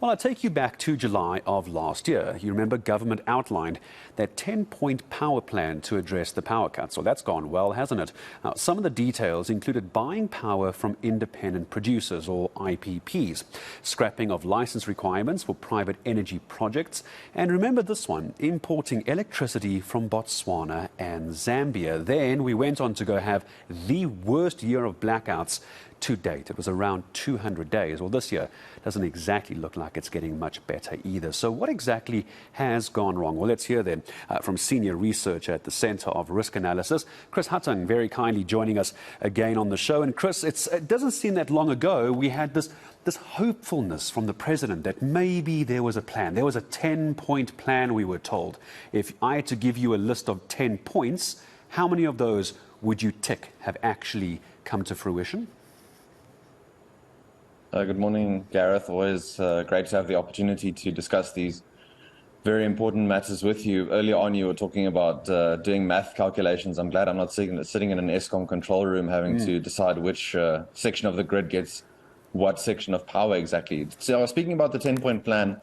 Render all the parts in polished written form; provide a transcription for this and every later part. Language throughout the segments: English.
Well, I'll take you back to July of last year. You remember government outlined that 10-point power plan to address the power cuts. Well, that's gone well, hasn't it? Now, some of the details included buying power from independent producers, or IPPs, scrapping of license requirements for private energy projects, and remember this one, importing electricity from Botswana and Zambia. Then we went on to go have the worst year of blackouts to date. It was around 200 days. Well, this year doesn't exactly look like it's getting much better either. So what exactly has gone wrong? Well, let's hear then from senior researcher at the Centre of Risk Analysis, Chris Hattingh, very kindly joining us again on the show. And Chris, it doesn't seem that long ago we had this hopefulness from the president that maybe there was a plan. There was a 10-point plan, we were told. If I had to give you a list of 10 points, how many of those would you tick have actually come to fruition? Good morning, Gareth. Always great to have the opportunity to discuss these very important matters with you. Earlier on, you were talking about doing math calculations. I'm glad I'm not sitting in an Eskom control room having to decide which section of the grid gets what section of power exactly. So speaking about the 10-point plan,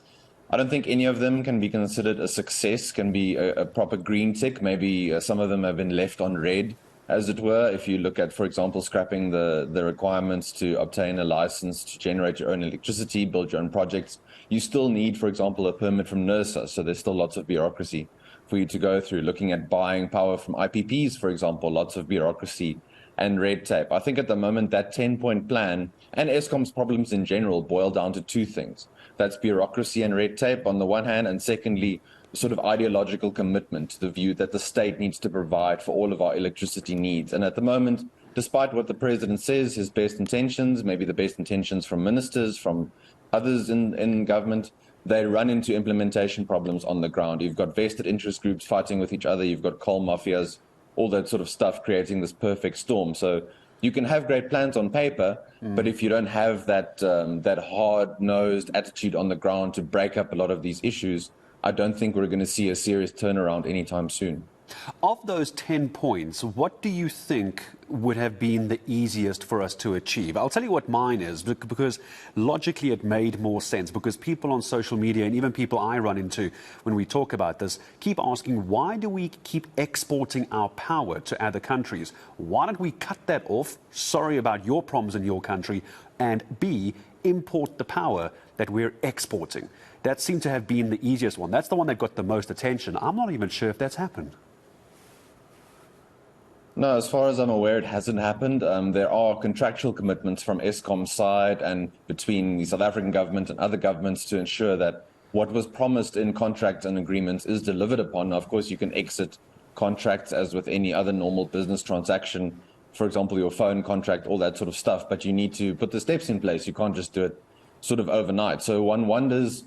I don't think any of them can be considered a success, can be a proper green tick. Maybe some of them have been left on red, as it were. If you look at, for example, scrapping the requirements to obtain a license to generate your own electricity, build your own projects, you still need, for example, a permit from NERSA. So there's still lots of bureaucracy for you to go through. Looking at buying power from IPPs, for example, lots of bureaucracy and red tape. I think at the moment that 10-point plan and Eskom's problems in general boil down to two things. That's bureaucracy and red tape on the one hand, and secondly, sort of ideological commitment to the view that the state needs to provide for all of our electricity needs. And at the moment, despite what the president says, his best intentions, maybe the best intentions from ministers, from others in government, they run into implementation problems on the ground. You've got vested interest groups fighting with each other, you've got coal mafias, all that sort of stuff creating this perfect storm. So you can have great plans on paper, but if you don't have that hard-nosed attitude on the ground to break up a lot of these issues, I don't think we're going to see a serious turnaround anytime soon. Of those 10 points, what do you think would have been the easiest for us to achieve? I'll tell you what mine is, because logically it made more sense, because people on social media and even people I run into when we talk about this keep asking, why do we keep exporting our power to other countries? Why don't we cut that off? Sorry about your problems in your country. And B, import the power that we're exporting. That seemed to have been the easiest one. That's the one that got the most attention. I'm not even sure if that's happened. No, as far as I'm aware, it hasn't happened. There are contractual commitments from Eskom's side and between the South African government and other governments to ensure that what was promised in contracts and agreements is delivered upon. Now, of course, you can exit contracts as with any other normal business transaction, for example, your phone contract, all that sort of stuff, but you need to put the steps in place. You can't just do it sort of overnight. So one wonders,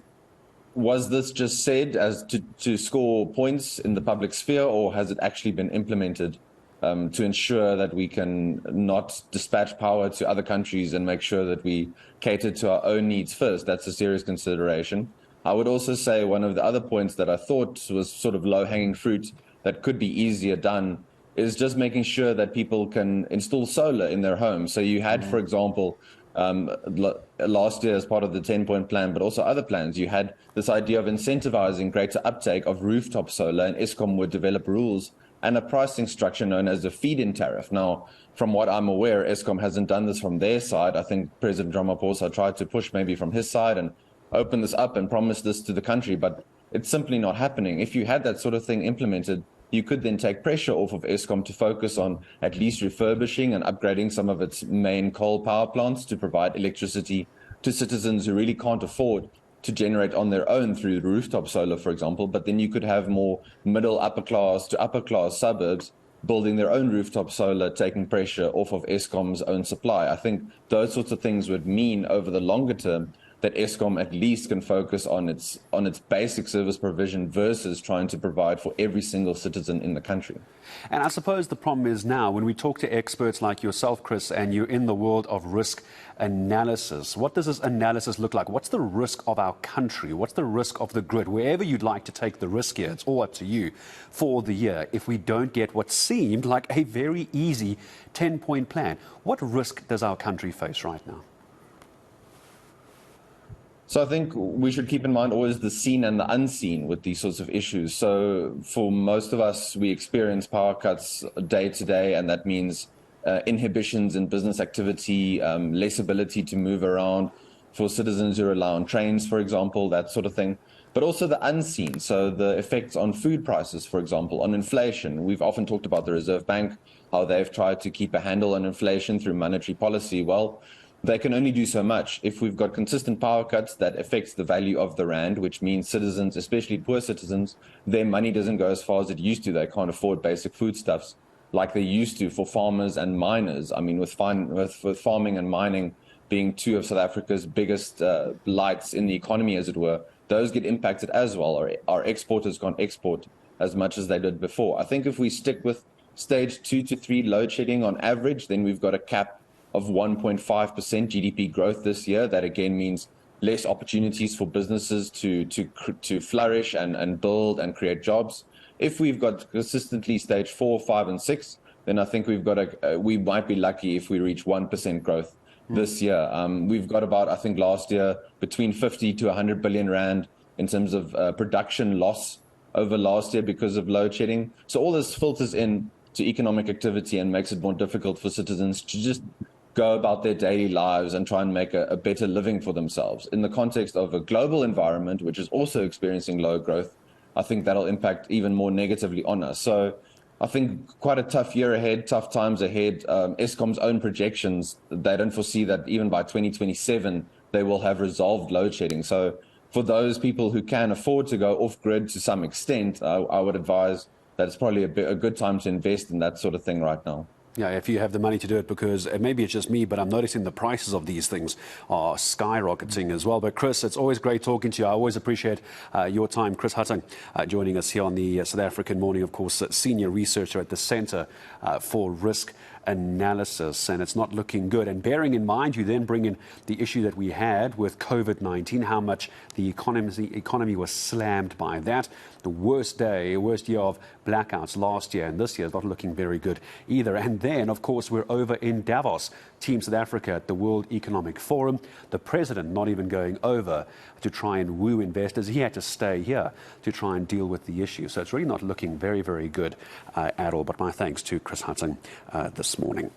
was this just said as to score points in the public sphere, or has it actually been implemented to ensure that we can not dispatch power to other countries and make sure that we cater to our own needs first? That's a serious consideration. I would also say one of the other points that I thought was sort of low-hanging fruit that could be easier done is just making sure that people can install solar in their homes. So you had, for example, last year as part of the 10-point plan, but also other plans, you had this idea of incentivizing greater uptake of rooftop solar, and Eskom would develop rules and a pricing structure known as a feed-in tariff. Now, from what I'm aware, Eskom hasn't done this from their side. I think President Ramaphosa tried to push maybe from his side and open this up and promise this to the country, but it's simply not happening. If you had that sort of thing implemented, you could then take pressure off of Eskom to focus on at least refurbishing and upgrading some of its main coal power plants to provide electricity to citizens who really can't afford to generate on their own through rooftop solar, for example. But then you could have more middle upper class to upper class suburbs building their own rooftop solar, taking pressure off of Eskom's own supply. I think those sorts of things would mean over the longer term that Eskom at least can focus on its basic service provision versus trying to provide for every single citizen in the country. And I suppose the problem is now, when we talk to experts like yourself, Chris, and you're in the world of risk analysis, what does this analysis look like? What's the risk of our country? What's the risk of the grid? Wherever you'd like to take the risk here, it's all up to you for the year. If we don't get what seemed like a very easy 10-point plan, what risk does our country face right now? So I think we should keep in mind always the seen and the unseen with these sorts of issues. So for most of us, we experience power cuts day to day, and that means inhibitions in business activity, less ability to move around for citizens who rely on trains, for example, that sort of thing. But also the unseen, so the effects on food prices, for example, on inflation. We've often talked about the Reserve Bank, how they've tried to keep a handle on inflation through monetary policy. Well, they can only do so much. If we've got consistent power cuts, that affects the value of the rand, which means citizens, especially poor citizens, their money doesn't go as far as it used to. They can't afford basic foodstuffs like they used to for farmers and miners. I mean, with farming and mining being two of South Africa's biggest lights in the economy, as it were, those get impacted as well. Our exporters can't export as much as they did before. I think if we stick with stage 2 to 3 load shedding on average, then we've got a cap of 1.5% GDP growth this year. That again means less opportunities for businesses to flourish and build and create jobs. If we've got consistently stage 4, 5, and 6, then I think we might be lucky if we reach 1% growth this year. We've got about, I think last year, between 50 to 100 billion rand in terms of production loss over last year because of load shedding. So all this filters in to economic activity and makes it more difficult for citizens to just go about their daily lives and try and make a better living for themselves. In the context of a global environment, which is also experiencing low growth, I think that'll impact even more negatively on us. So I think quite a tough year ahead, tough times ahead. Eskom's own projections, they don't foresee that even by 2027, they will have resolved load shedding. So for those people who can afford to go off grid to some extent, I would advise that it's probably a good time to invest in that sort of thing right now. Yeah, if you have the money to do it, because maybe it's just me, but I'm noticing the prices of these things are skyrocketing as well. But Chris, it's always great talking to you. I always appreciate your time. Chris Hattingh joining us here on the South African Morning, of course, senior researcher at the Centre for Risk Analysis, and it's not looking good. And bearing in mind, you then bring in the issue that we had with COVID-19, how much the economy was slammed by that. The worst year of blackouts last year, and this year is not looking very good either. And then, of course, we're over in Davos, Team South Africa at the World Economic Forum. The president not even going over to try and woo investors. He had to stay here to try and deal with the issue. So it's really not looking very, very good at all. But my thanks to Chris Hattingh this morning.